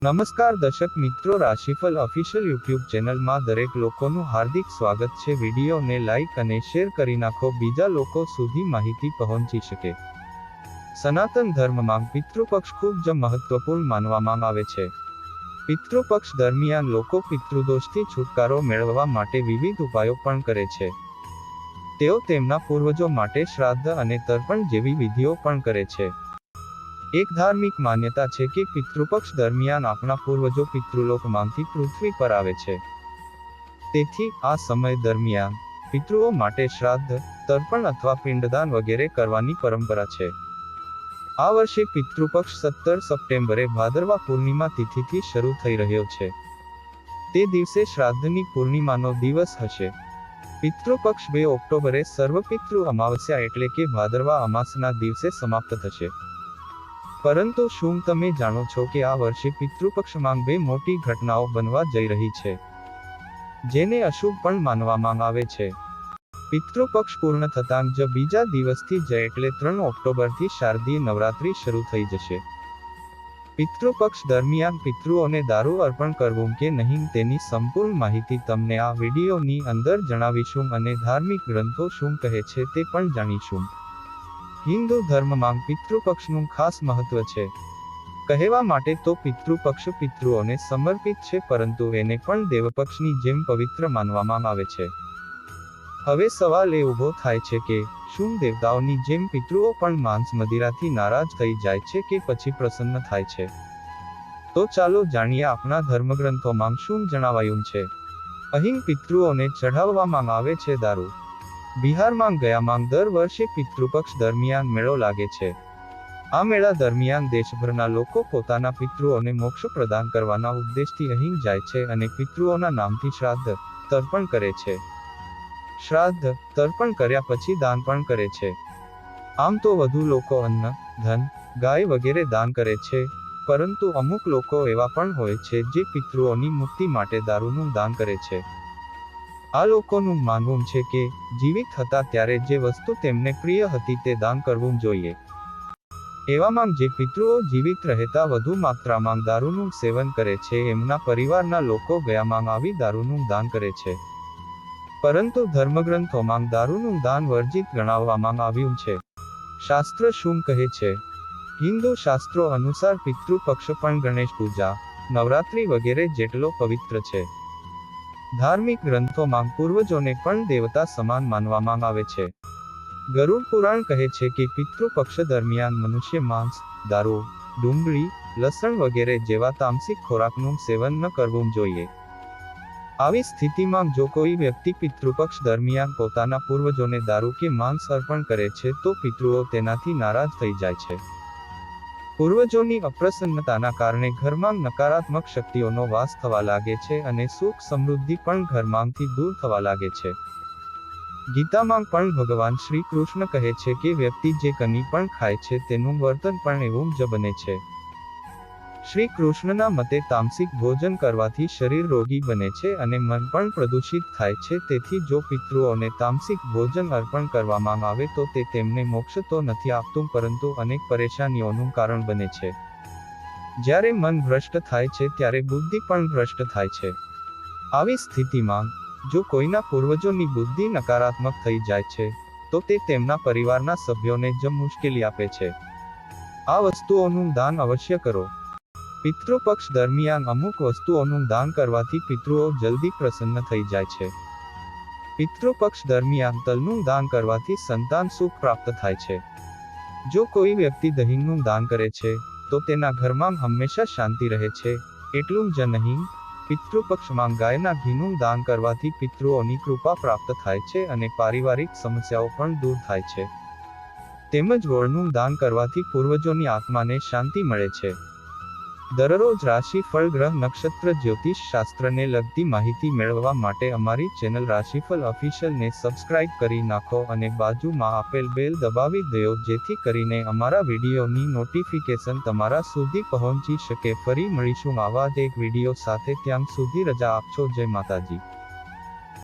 નમસ્કાર દર્શક મિત્રો, રાશિફળ ઓફિશિયલ યુટ્યુબ ચેનલમાં દરેક લોકોનું હાર્દિક સ્વાગત છે। વિડીયોને લાઇક અને શેર કરી નાખો, બીજા લોકો સુધી માહિતી પહોંચી શકે। સનાતન ધર્મમાં પિતૃપક્ષ ખૂબ જ મહત્વપૂર્ણ માનવામાં આવે છે। પિતૃપક્ષ દરમિયાન લોકો પિતૃદોષથી છુટકારો મેળવવા માટે વિવિધ ઉપાયો પણ કરે છે। તેઓ તેમના પૂર્વજો માટે શ્રાદ્ધ અને તર્પણ જેવી વિધિઓ પણ કરે છે। એક ધાર્મિક માન્યતા છે કે પિતૃપક્ષ દરમિયાન આપણા પૂર્વજો પિતૃલોકમાંથી પૃથ્વી પર આવે છે। તેથી આ સમય દરમિયાન પિતૃઓ માટે શ્રાદ્ધ, તર્પણ અથવા પિંડદાન વગેરે કરવાની પરંપરા છે। આ વર્ષે પિતૃપક્ષ 17 સપ્ટેમ્બરે ભાદરવા પૂર્ણિમા તિથિથી શરૂ થઈ રહ્યો છે। તે દિવસે શ્રાદ્ધની પૂર્ણિમાનો દિવસ હશે। પિતૃપક્ષ 2 ઓક્ટોબરે સર્વપિતૃ અમાવસ્યા એટલે કે ભાદરવા અમાસના દિવસે સમાપ્ત થશે। પરંતુ શું તમે જાણો છો કે આ વર્ષે પિતૃપક્ષમાં 2 મોટી ઘટનાઓ બનવા જઈ રહી છે, જેને અશુભ પણ માનવામાં આવે છે। પિતૃપક્ષ પૂર્ણ થતાં જ બીજા દિવસથી જ એટલે 3 ઓક્ટોબરથી શારદીય નવરાત્રિ શરૂ થઈ જશે। પિતૃપક્ષ દરમિયાન પિતૃઓને દારૂ અર્પણ કરવું કે નહીં તેની સંપૂર્ણ માહિતી તમને આ વિડીયોની અંદર જણાવીશું અને ધાર્મિક ગ્રંથો શું કહે છે તે પણ જાણીશું। હિન્દુ ધર્મમાં પિતૃપક્ષનું ખાસ મહત્વ છે। કહેવા માટે તો પિતૃપક્ષ પિતૃઓને સમર્પિત છે, પરંતુ એને પણ દેવપક્ષની જેમ પવિત્ર માનવામાં આવે છે। હવે સવાલ એ ઊભો થાય છે કે શું દેવતાઓની જેમ પિતૃઓ પણ માંસ મદિરાથી નારાજ થઈ જાય છે કે પછી પ્રસન્ન થાય છે? તો ચાલો જાણીએ આપણા ધર્મગ્રંથોમાં શું જણાવાયું છે। અહીં પિતૃઓને ચઢાવવામાં આવે છે દારૂ। બિહારમાં ગયામાં દર વર્ષે પિતૃપક્ષ દરમિયાન મેળો લાગે છે। આ મેળા દરમિયાન દેશભરના લોકો પોતાના પિતૃઓને મોક્ષ પ્રદાન કરવાના ઉદ્દેશથી અહીં જાય છે અને પિતૃઓના નામથી શ્રાદ્ધ, તર્પણ કરે છે। શ્રાદ્ધ, તર્પણ કર્યા પછી દાન પણ કરે છે। આમ તો વધુ લોકો અન્ન, ધન, ગાય વગેરે દાન કરે છે, પરંતુ અમુક લોકો એવા પણ હોય છે જે પિતૃઓની મુક્તિ માટે દારૂનું દાન કરે છે। આ લોકોનું માનવું છે કે જીવિત હતા ત્યારે જે વસ્તુ તેમને પ્રિય હતી તે દાન કરવું જોઈએ। એવામાં જે પિતૃઓ જીવિત રહેતા વધુ માત્રામાં દારૂનું સેવન કરે છે એમના પરિવારના લોકો ગયામાં આવી દારૂનું દાન કરે છે। પરંતુ ધર્મગ્રંથોમાં દારૂનું દાન વર્જિત ગણાવવામાં આવ્યું છે। શાસ્ત્ર શું કહે છે? હિન્દુ શાસ્ત્રો અનુસાર પિતૃપક્ષ પણ ગણેશ પૂજા, નવરાત્રિ વગેરે જેટલો પવિત્ર છે। ધાર્મિક ગ્રંથોમાં પૂર્વજોને પણ દેવતા સમાન માનવામાં આવે છે। ગરુડ પુરાણ કહે છે કે પિતૃપક્ષ દરમિયાન મનુષ્ય માંસ, દારૂ, ડુંગળી, લસણ વગેરે જેવા તામસિક ખોરાકનું સેવન ન કરવું જોઈએ। આવી સ્થિતિમાં જો કોઈ વ્યક્તિ પિતૃપક્ષ દરમિયાન પોતાના પૂર્વજોને દારૂ કે માંસ અર્પણ કરે છે તો પિતૃઓ તેનાથી નારાજ થઈ જાય છે। પૂર્વજોની અપ્રસન્નતાના કારણે ઘરમાં નકારાત્મક શક્તિઓનો વાસ થવા લાગે છે અને સુખ સમૃદ્ધિ પણ ઘરમાંથી દૂર થવા લાગે છે। ગીતામાં પણ ભગવાન શ્રી કૃષ્ણ કહે છે કે વ્યક્તિ જે કંઈ પણ ખાય છે તેનું વર્તન પણ એવું જ બને છે। શ્રી કૃષ્ણના મતે તામસિક ભોજન કરવાથી શરીર રોગી બને છે અને મન પણ પ્રદૂષિત થાય છે। તેથી જો પિતૃઓને તામસિક ભોજન અર્પણ કરવામાં આવે તો તે તેમને મોક્ષ તો નથી આપતું, પરંતુ અનેક પરેશાનીઓનું કારણ બને છે। જ્યારે મન ભ્રષ્ટ થાય છે ત્યારે બુદ્ધિ પણ ભ્રષ્ટ થાય છે। આવી સ્થિતિમાં જો કોઈના પૂર્વજોની બુદ્ધિ નકારાત્મક થઈ જાય છે તો તે તેમના પરિવારના સભ્યોને જ મુશ્કેલી આપે છે। આ વસ્તુઓનું દાન અવશ્ય કરો। પિતૃપક્ષ દરમિયાન અમુક વસ્તુઓનું દાન કરવાથી પિતૃઓ જલ્દી પ્રસન્ન થઈ જાય છે। પિતૃપક્ષ દરમિયાન તલનું દાન કરવાથી સંતાન સુખ પ્રાપ્ત થાય છે। જો કોઈ વ્યક્તિ દહીંનું દાન કરે છે તો તેના ઘરમાં હંમેશા શાંતિ રહે છે। એટલું જ નહીં, પિતૃપક્ષમાં ગાયના ઘીનું દાન કરવાથી પિતૃઓની કૃપા પ્રાપ્ત થાય છે અને પારિવારિક સમસ્યાઓ પણ દૂર થાય છે। તેમજ ગોળનું દાન કરવાથી પૂર્વજોની આત્માને શાંતિ મળે છે। દરરોજ રાશિફળ, ગ્રહ, નક્ષત્ર, જ્યોતિષ શાસ્ત્રને લગતી માહિતી મેળવવા માટે અમારી ચેનલ રાશિફળ ઓફિશિયલને સબસ્ક્રાઇબ કરી નાખો અને બાજુમાં આપેલ બેલ દબાવી દો, જેથી કરીને અમારા વિડીયોની નોટિફિકેશન તમારા સુધી પહોંચી શકે। ફરી મળીશું આવા જ એક વિડીયો સાથે, ત્યાં સુધી રજા આપશો। જય માતાજી।